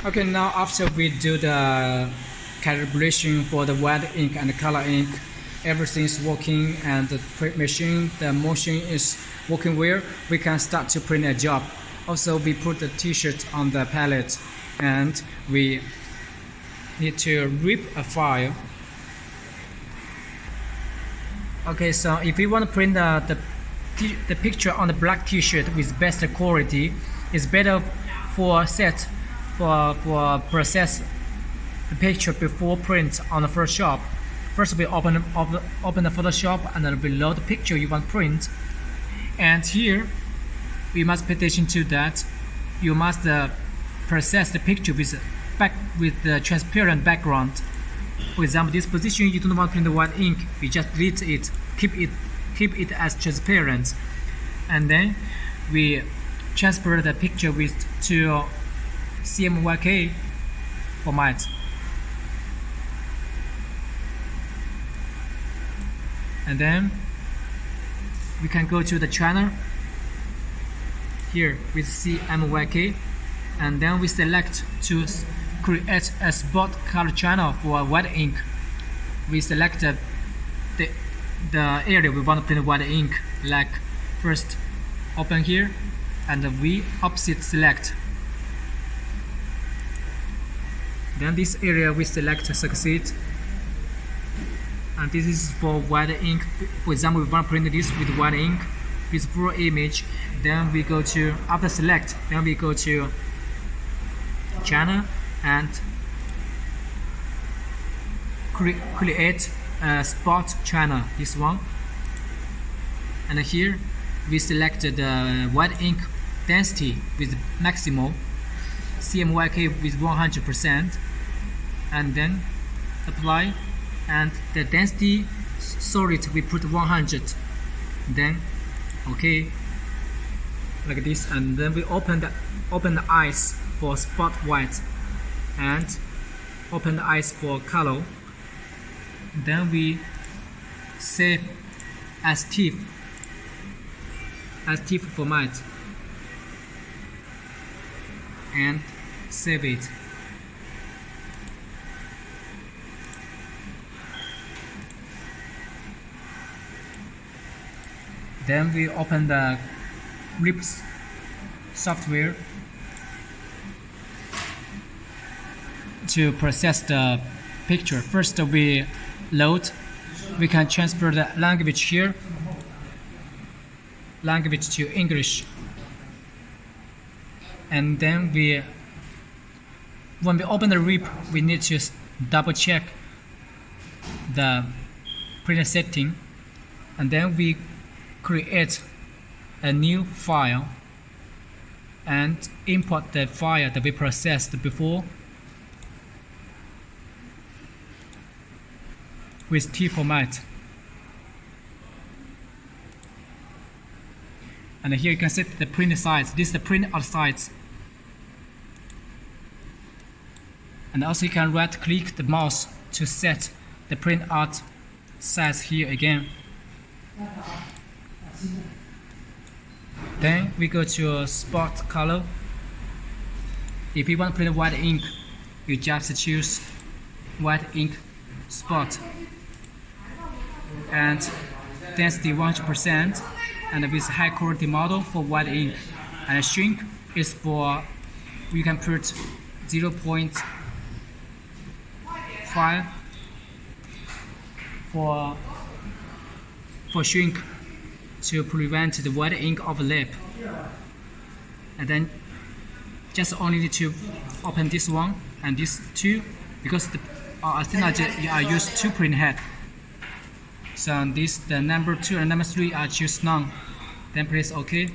Okay, now after we do the calibration for the white ink and the color ink, everything is working and the print machine, the motion is working well, we can start to print a job. Also, we put the t-shirt on the palette and we need to rip a file. Okay, so if we want to print the picture on the black t-shirt with best quality, it's better for process the picture before print on the Photoshop. First we open the Photoshop and then below the picture you want to print. And here we must pay attention to that. You must process the picture with the transparent background. For example, this position you don't want to print the white ink, we just delete it, keep it as transparent, and then we transfer the picture to CMYK format. And then we can go to the channel here with CMYK, and then we select to create a spot color channel for white ink. We select the area we want to print white ink, like first open here and we opposite select. Then this area we select succeed, and this is for white ink. For example, we want to print this with white ink with full image. Then we go to after select, then we go to channel and create a spot channel, this one. And here we select the white ink density with maximal, CMYK with 100%, and then apply, and the density solid we put 100, then okay, like this. And then we open the eyes for spot white and open the eyes for color. Then we save as TIFF format and save it. Then we open the RIPS software to process the picture. First we load, we can transfer the language here, language to English, and then when we open the RIP, we need to double check the printer setting, and then we create a new file and import the file that we processed before with T format. And here you can set the print size. This is the print out size. And also you can right click the mouse to set the print out size here again. Then we go to spot color. If you want to print white ink, you just choose white ink spot and density 100%, and with high quality model for white ink. And shrink is for, you can put 0.5 for shrink to prevent the white ink overlap. And then just only need to open this one and this two, because the Athena-Jet I use 2 print head. So this, the number 2 and number 3 I choose none. Then press OK.